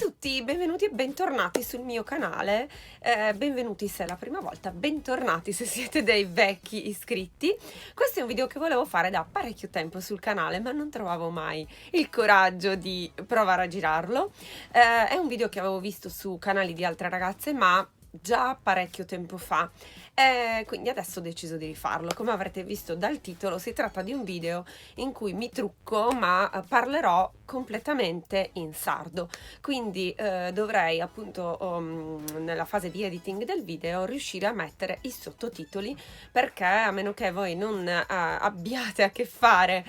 tutti, benvenuti e bentornati sul mio canale, benvenuti se è la prima volta, bentornati se siete dei vecchi iscritti. Questo è un video che volevo fare da parecchio tempo sul canale, ma non trovavo mai il coraggio di provare a girarlo. È un video che avevo visto su canali di altre ragazze, ma già parecchio tempo fa, quindi adesso ho deciso di rifarlo. Come avrete visto dal titolo, si tratta di un video in cui mi trucco, ma parlerò completamente in sardo, quindi dovrei appunto nella fase di editing del video riuscire a mettere i sottotitoli, perché a meno che voi non abbiate a che fare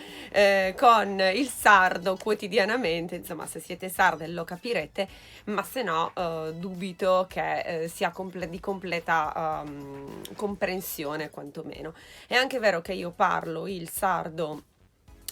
con il sardo quotidianamente, insomma, se siete sarde lo capirete, ma se no dubito che sia di completa comprensione, quantomeno. È anche vero che io parlo il sardo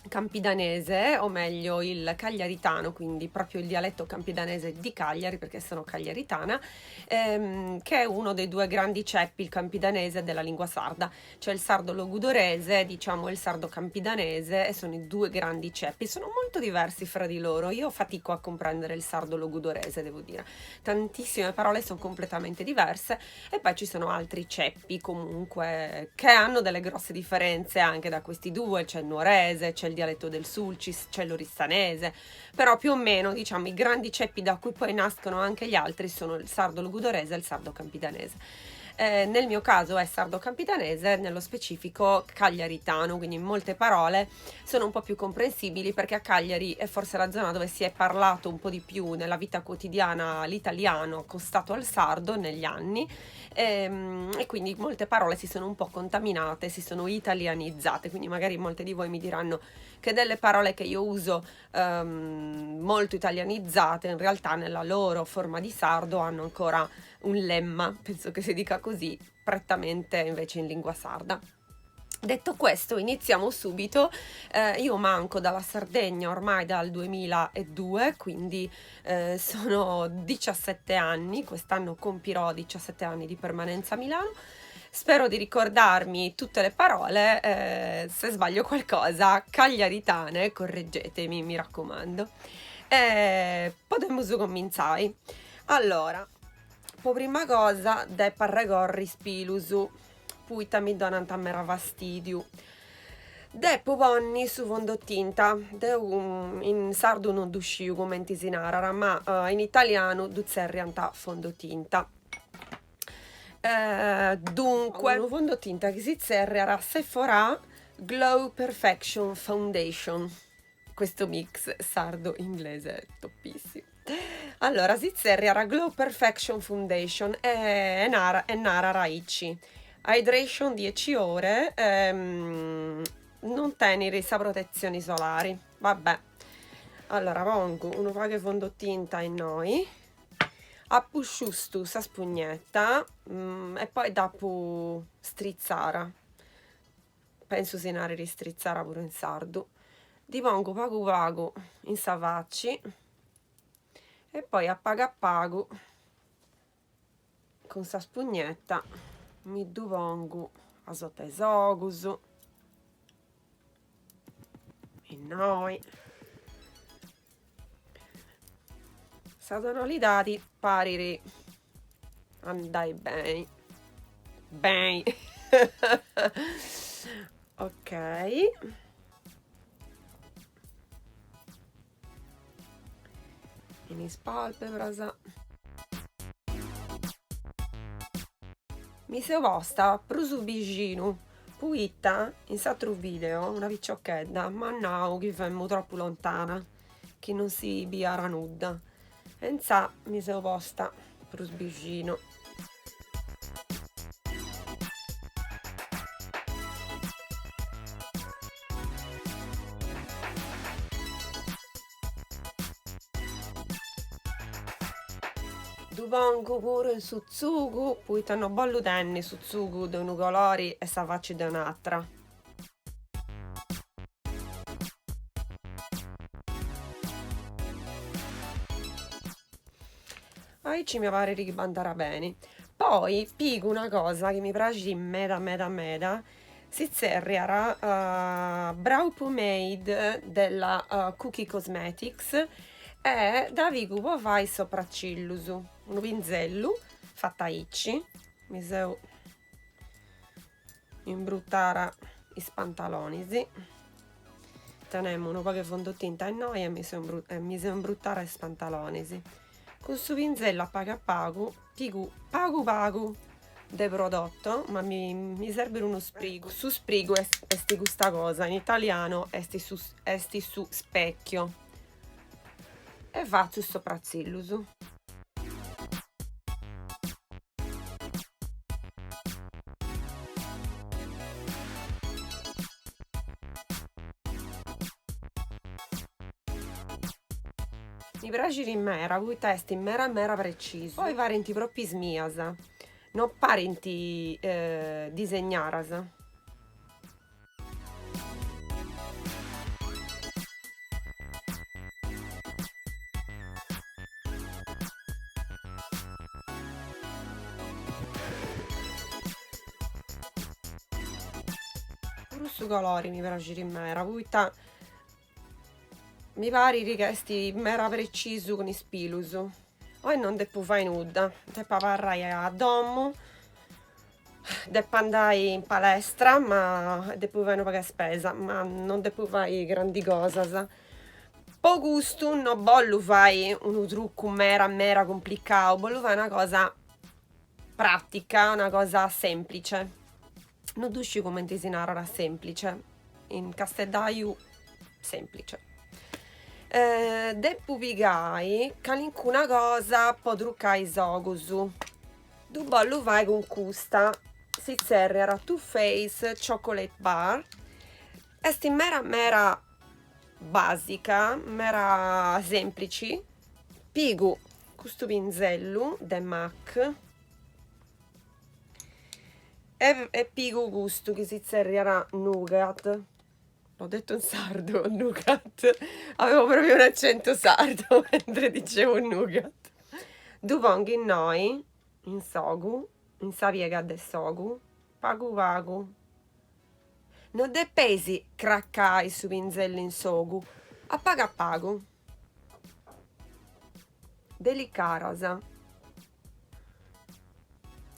campidanese, o meglio il cagliaritano, quindi proprio il dialetto campidanese di Cagliari, perché sono cagliaritana, che è uno dei due grandi ceppi, il campidanese, della lingua sarda. C'è il sardo logudorese, diciamo, e il sardo campidanese, e sono i due grandi ceppi. Sono molto diversi fra di loro. Io fatico a comprendere il sardo logudorese, devo dire. Tantissime parole sono completamente diverse, e poi ci sono altri ceppi comunque che hanno delle grosse differenze anche da questi due. C'è il nuorese, c'è il dialetto del Sulcis, c'è l'orissanese, però più o meno, diciamo, i grandi ceppi da cui poi nascono anche gli altri sono il sardo logudorese e il sardo campidanese. Nel mio caso è sardo campidanese, nello specifico cagliaritano, quindi molte parole sono un po' più comprensibili, perché a Cagliari è forse la zona dove si è parlato un po' di più nella vita quotidiana l'italiano accostato al sardo negli anni, e quindi molte parole si sono un po' contaminate, si sono italianizzate, quindi magari molte di voi mi diranno che delle parole che io uso molto italianizzate, in realtà nella loro forma di sardo hanno ancora un lemma, penso che si dica così, prettamente invece in lingua sarda. Detto questo, iniziamo subito. Io manco dalla Sardegna ormai dal 2002, quindi sono 17 anni, quest'anno compirò 17 anni di permanenza a Milano. Spero di ricordarmi tutte le parole, se sbaglio qualcosa, cagliaritane, correggetemi, mi raccomando. Podemos cominciare. Allora, prima cosa, de parregorri spilusu, puita mi donant a mera fastidio. De povonni su fondotinta, in sardo non dusciu commenti in arara, ma in italiano duzerrianta fondotinta. Dunque, un fondotinta che si zerriara Sephora Glow Perfection Foundation. Questo mix sardo-inglese è toppissimo. Allora, si zerriara Glow Perfection Foundation è nara raici. Hydration 10 ore, non tenere sa protezioni solari. Vabbè. Allora, pongo un po' di fondotinta in noi, appusciustu sa spugnetta, e poi dopo strizzara. Penso si nare ristrizzara pure in sardo. Di pongo pagu in savacci, e poi a pago con sa spugnetta mi pongo a sotto esogus e noi sa tonalità pariri andai bene ok. In spalpebras mi se posta prusu vicino puitta in satro video una picciocchedda, ma no, che femmo troppo lontana, che non si biara nudda, e in sa mi se posta prus vicino. Pongo pure in su zugu, poi tanno bollo tenni su zugu di un colori e sa facci di un'altra. Poi ci mi pare che andrà bene. Poi pigo una cosa che mi piace meda, si zerriara Brow Pomade della Cookie Cosmetics, e da vigu po fai sopraccillus unu pinzellu fatta aici, mi seu imbruttara is pantalonis, tenemo unu poche fondotinta in noi e mi seu imbruttara is pantalonis. Con su pinzello a pagu pigu pagu de prodotto, ma mi serve uno sprigo. Su sprigo esti questa cosa, in italiano esti su specchio, e faccio il sopraccillus. Mi piace in mera, poita est mera precisu. Poi parenti proprio mias, non parenti disegnaras. Puru su colori mi piace in mera, poita mi pare che esti mera precisu con is pilus. Poi non devo fare nudda, devo parlare a domo, devo andare in palestra, ma devo fare una poca spesa, ma non devo fare grandi cose. Po gusto non voglio fare un trucco mera complicato, voglio fare una cosa pratica, una cosa semplice. Non dusci come disegnare semplice, in Casteldaiu semplice. Devo pigai calincuna cosa po truccare is ogus. Du bollu fai con custa si zerriera Too Faced Chocolate Bar. Esti mera basica, mera semplici. Pigu custu pinzellu de MAC e pigu gusto che si zerriera Nougat. L'ho detto in sardo, nougat. Avevo proprio un accento sardo mentre dicevo nougat. Du pongo in noi, in sogu, in sa piega de sogu, pagu. Non de pesi craccai su pinzello in sogu, a pagu. Delicaras.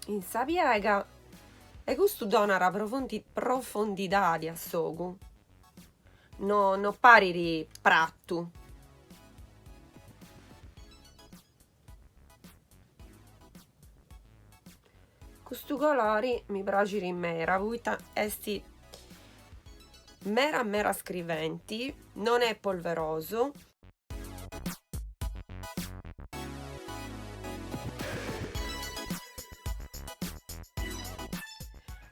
In sa piega, e questo dona la profondità a sogu. No pariri prattu. Questo colori mi piace in mera, poita esti mera scriventi, non è polveroso.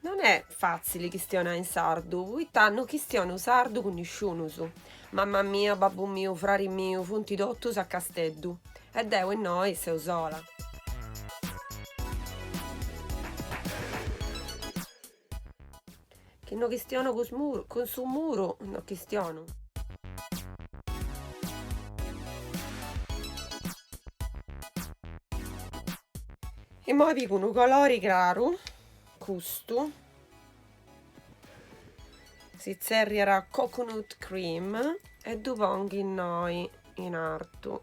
Non è facile chistionare in sardu, poita non chistiono sardu con nisciunus. Mamma mia, babbu mio, frari mio, funti tottus a Casteddu. E deu e noi seu sola. Che non chistiono con su muro, non chistiono. E mo pico unu colori claru, custu. Si zerriera Coconut Cream e du pongo in noi in artu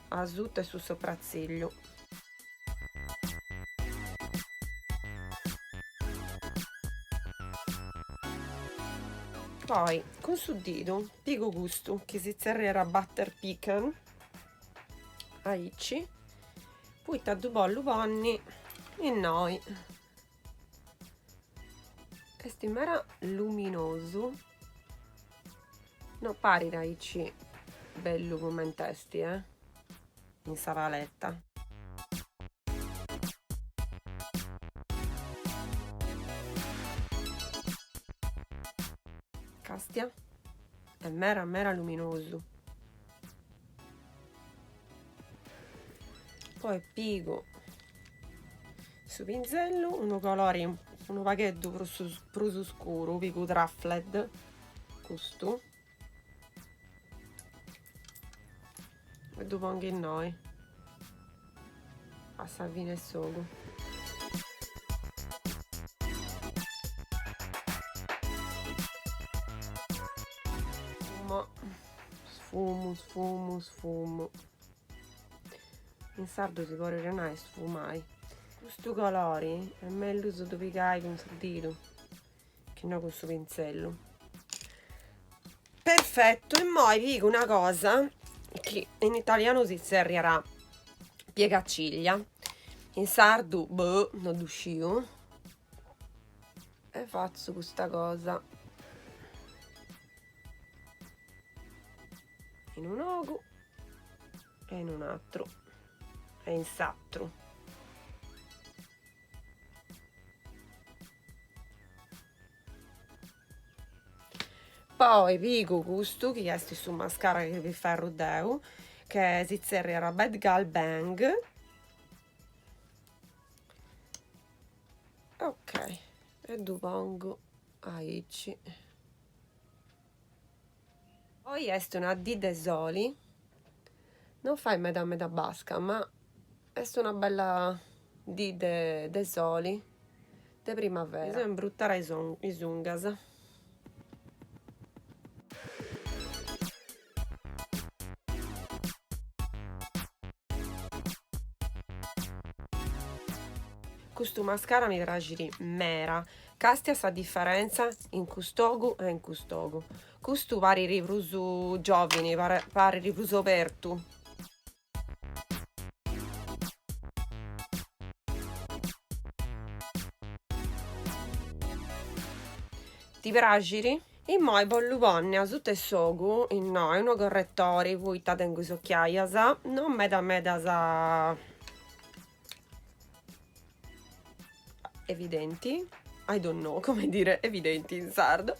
a sotto e su sopracciglio. Poi con su dito pigo gusto che si zerriera Butter Pecan aici, poi du bollu ponni in noi. Esti mera luminoso, no pari aici bello come in testi, in sa paletta. Castia è mera luminoso. Poi pigo su pinzello uno colore, uno paghetto prusu scuro, pigo Truffled, questo, e lo pongo in noi a salvine e sogo. sfumo. In sardo si può renare sfumai. Questo colori è meglio uso dove cai con il dito che no con questo pinzello. Perfetto, e poi vi dico una cosa che in italiano si serrirà piegaciglia, in sardo boh, non uscivo, e faccio questa cosa in un ogo e in un altro e in sattro. Poi pico questo che è su mascara che vi fa rodeo, che si serrirà Bad Gal Bang. Ok, e pongo aici. Poi è una di Desoli, non fai meda basca, ma è una bella di Desoli de primavera. Bisogna imbruttare i sungas. Questo mascara mi piace mera, castia sa differenza in custogu e in custogu. Questo pare ripruso giovani, pare ripruso aperto. Ti piace? E poi voglio ponne a tutto il sogu, no, è uno correttore, voi state in queste occhiaie, non meda sa evidenti, I don't know come dire evidenti in sardo.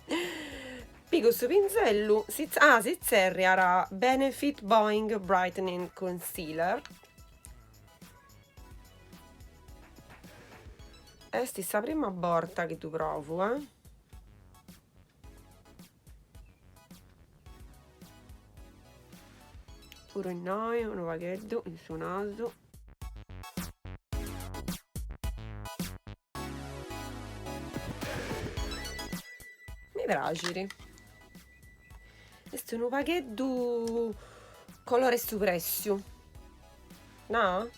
Pico questo pinzello, si serra Benefit Boing Brightening Concealer. E sta prima volta che tu provo, pure in noi, un vaghetto, il suo naso. Mi piace. Questo è un vaghetto colore supressio, no?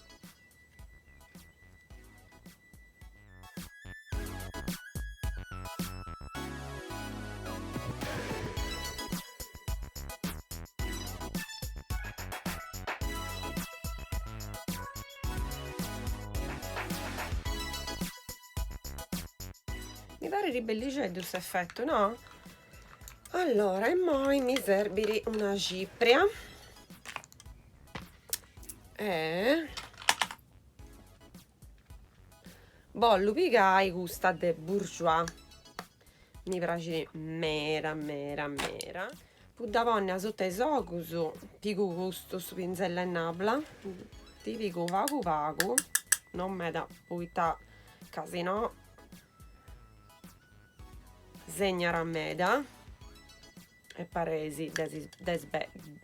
Mi pare ribellice questo effetto, no? Allora, e poi mi servirà una cipria e voglio piegare questa de Bourjois. Mi piace mera. Puddavonna sotto i socusu, pico questo su pinzella e nabla, ti pico vagu, non me da puita casino, segnara meda, e paresi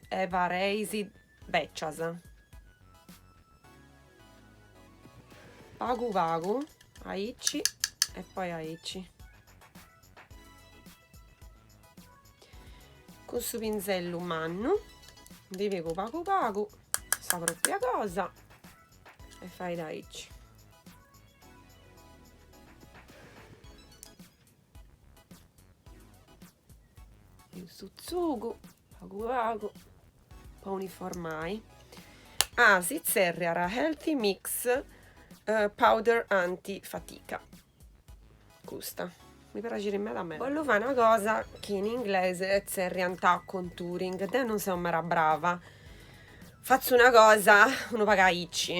e paresi beccias. Vagu, aici e poi aici. Con questo pinzello umano divico pago sa propria cosa e fai daici. Il suzzugo pago poi uniformai. Si serra Healthy Mix Powder Anti Fatica. Questa mi piace da me. Voglio fare una cosa che in inglese è realtà contouring, te non sono mera brava. Faccio una cosa, uno paga icci,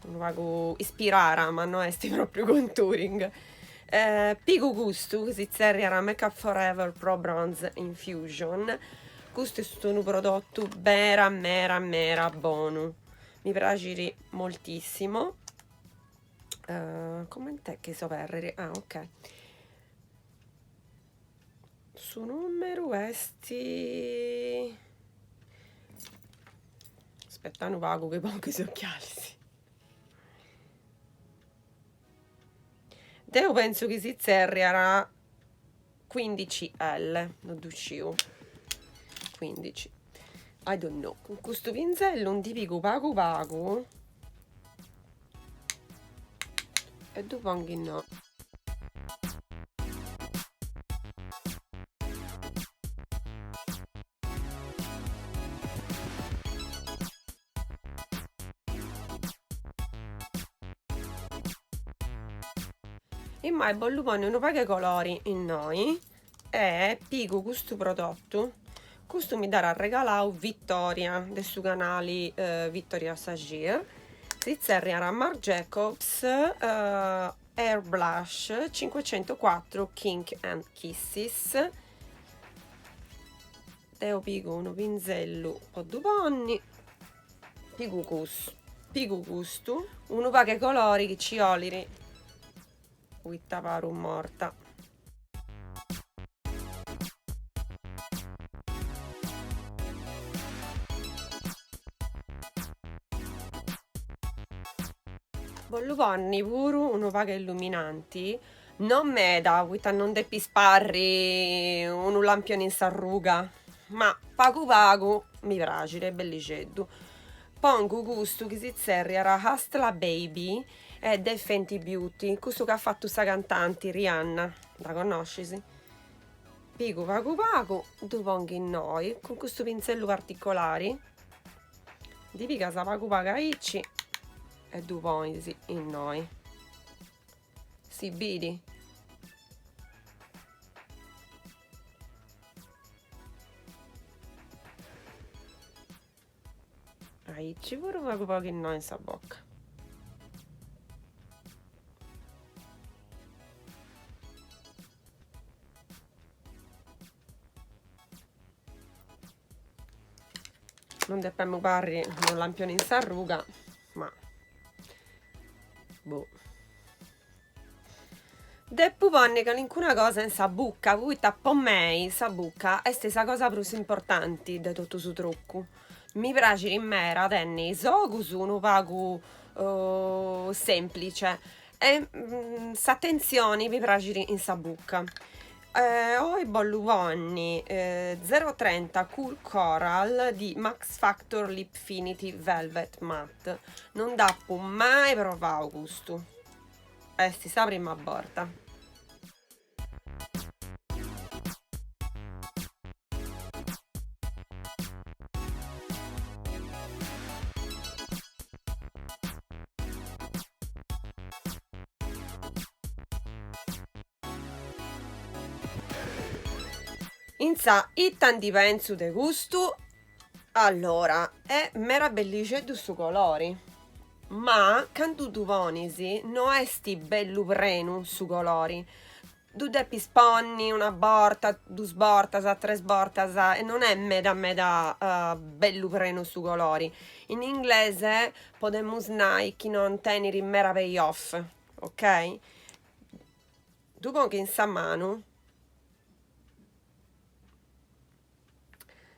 uno pago ispirare, ma non è proprio contouring. Pico gusto, si serra Make Up Forever Pro Bronze Infusion. Questo è un prodotto mera buono. Mi piace moltissimo. Com'è che so per? Ok. Su numero esti aspetta un vago che pongo i occhiali. Io penso che si serra 15L non uscivo 15 I don't know. Con questo pinzello un tipico pagu pagu e dopo anche no. E mai bollupone non paga colori in noi e pico questo prodotto. Questo mi darà regalato Vittoria del suo canale Vittoria Sagir. Svizzera Marc Jacobs Air Blush 504 Kink and Kisses. Teo pico uno pinzello o due panni. Pico gusto. Uno paga colori che ci oliri. Uitta paru morta. Bolluponni pure uno paga illuminanti. Non meda, uitta non deppi sparri un lampione in sarruga. Ma pagu mi piace, è belliceddu. Pongo gusto che si zerri era Hustla Baby e The Fenty Beauty, questo che ha fatto sta cantante Rihanna, la conosci? Pico pagu, tu pongo in noi con questo pinzello particolare, di pica sa pagu icci e tu pongi in noi. Si vedi? Icci pure pagu in noi in sa bocca. Non dobbiamo parri un lampione in sarruga, ma boh. Deppu ponne che alcuna cosa in sa bucca, poi tappo me sa bucca, è stessa cosa più importante di tutto su trucco. Mi piace in mera tenni sogus uno pagu semplice e s'attenzione mi piace in sa bucca. Ho i bolluponni 030 Cool Coral di Max Factor Lipfinity Velvet Matte. Non dappo mai provato gusto. Si sa prima volta. Insa, i tanti penso de gusto, allora, è meraviglioso di su colori, ma quando tu ponisi non esti bello prenu su colori, tu devi sponni una borta, due sbortas, tre sbortas e non è meda bello prenu su colori. In inglese podemos dire che non tenere mera payoff, ok? Tu poni in sa mano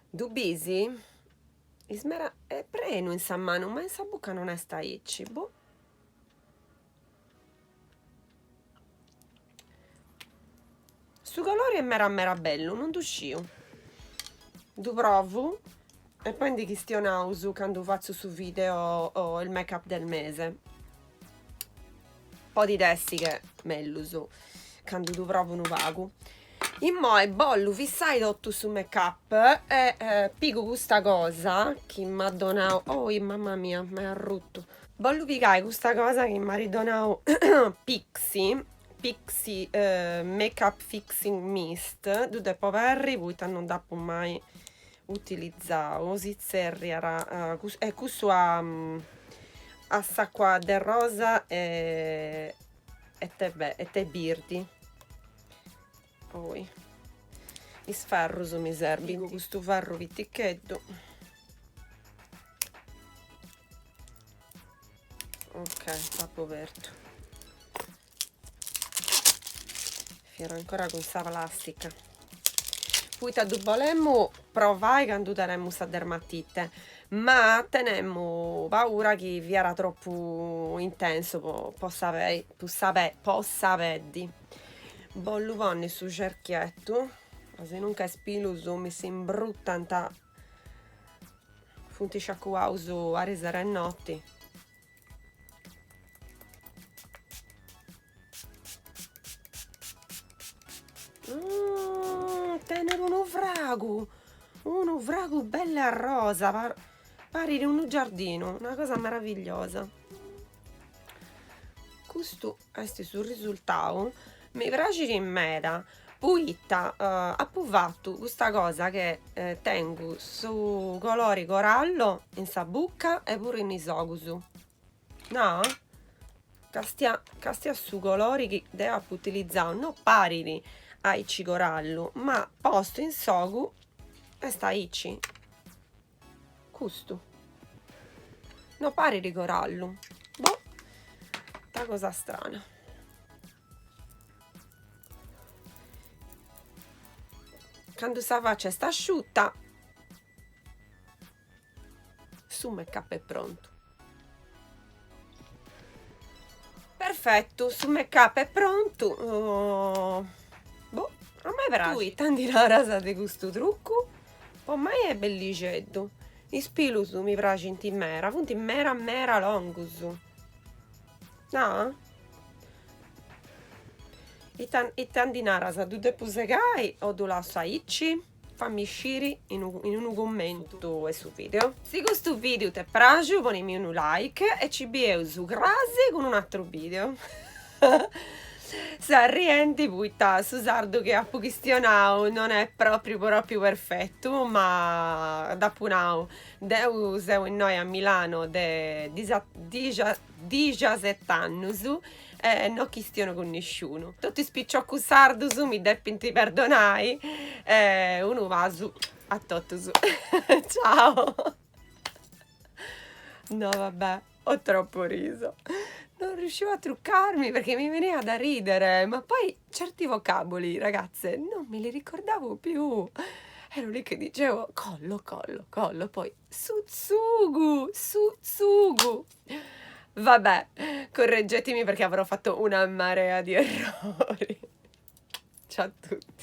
du bisi ismera è prenu in sa mano, ma in sa bucca non è sta icci, boh. Su colori è mera bello, non du sciu. Du provo e poi di questionausu quando faccio su video il make up del mese. Un po' di testi che mellusu quando du provo un vagu. In mo' bollu fissai tutto su make up e pico questa cosa che mi ha donato. Oh mamma mia, mi ha rotto. Bollu pigai questa cosa che mi ha donato Pixi Make Up Fixing Mist. Tu depo perri, poi non dappo mai utilizzato. Si zerri era questo a sacqua del rosa e te birdi. Poi il ferro mi serve questo ferro vitticchetto. Ok, tappo aperto. Fiero ancora con sta plastica. Poi ta volemmo provare quando teremmo sta dermatite, ma tenemmo paura che vi era troppo intenso, possa vedi. Bollu ponne su cerchietto, se non che spiluso mi si imbrutta Funti sciacquausu a resare notti. Tenere un uvrago bello a rosa, pari di un giardino, una cosa meravigliosa. Questo è sul risultato, mi piace in meda. Puitta, approvato questa cosa che tengo su colori corallo in sa bucca e pure in isogusu. No? Castia su colori che devo utilizzare, non pari a ici corallo, ma posto in sogu e sta ici. Questo. No pari di corallo. Boh, sta cosa strana. Quando sta faccia sta asciutta, su make-up è pronto. Perfetto, su make-up è pronto. Boh, a me piace tanti la rasa di questo trucco. Ormai è bellissimo. Ispilu su mi piace in mera, funti mera longus. No? E tanti la rasa tu te pusegai o tu la saici? Fammi sciri in un commento e su video. Se questo video ti è piaciuto, ponimi un like e ci vediamo su crasi con un altro video. Se rienti puita su sardo che a pochissimo non è proprio perfetto, ma da punao deu seu in noi a Milano de 17 anni e non questiono con nessuno. Tutti spicciocco sardo su mi depinti perdonai uno va su a tutto su. Ciao. No vabbè, ho troppo riso. Non riuscivo a truccarmi perché mi veniva da ridere, ma poi certi vocaboli, ragazze, non me li ricordavo più. Ero lì che dicevo collo, poi suzzugu. Vabbè, correggetemi perché avrò fatto una marea di errori. Ciao a tutti.